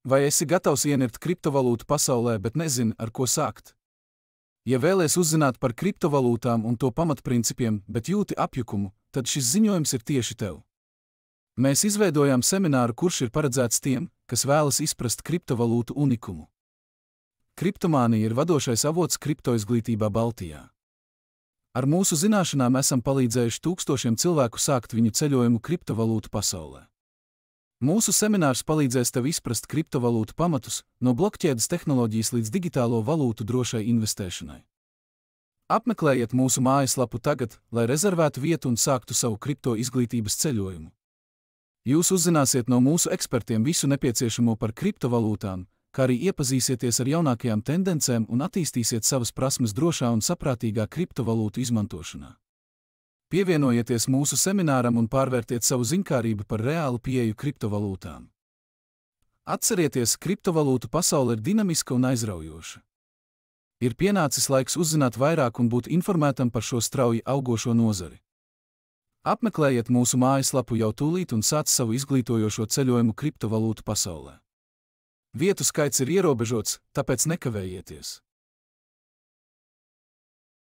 Vai esi gatavs ienirt kriptovalūtu pasaulē, bet nezini, ar ko sākt? Ja vēlies uzzināt par kriptovalūtām un to pamatprincipiem, bet jūti apjukumu, tad šis ziņojums ir tieši tev. Mēs izveidojām semināru, kurš ir paredzēts tiem, kas vēlas izprast kriptovalūtu unikumu. Kriptomānija ir vadošais avots kriptoizglītībā Baltijā. Ar mūsu zināšanām esam palīdzējuši tūkstošiem cilvēku sākt viņu ceļojumu kriptovalūtu pasaulē. Mūsu seminārs palīdzēs tev izprast kriptovalūtu pamatus, no blokķēdes tehnoloģijas līdz digitālo valūtu drošai investēšanai. Apmeklējiet mūsu mājaslapu tagad, lai rezervētu vietu un sāktu savu kripto izglītības ceļojumu. Jūs uzzināsiet no mūsu ekspertiem visu nepieciešamo par kriptovalūtām, kā arī iepazīsieties ar jaunākajām tendencēm un attīstīsiet savas prasmes drošā un saprātīgā kriptovalūtu izmantošanā. Pievienojieties mūsu semināram un pārvērtiet savu ziņkārību par reālu pieeju kriptovalūtām. Atcerieties, kriptovalūtu pasaule ir dinamiska un aizraujoša. Ir pienācis laiks uzzināt vairāk un būt informētam par šo strauji augošo nozari. Apmeklējiet mūsu mājaslapu jau tūlīt un sāc savu izglītojošo ceļojumu kriptovalūtu pasaulē. Vietu skaits ir ierobežots, tāpēc nekavējieties.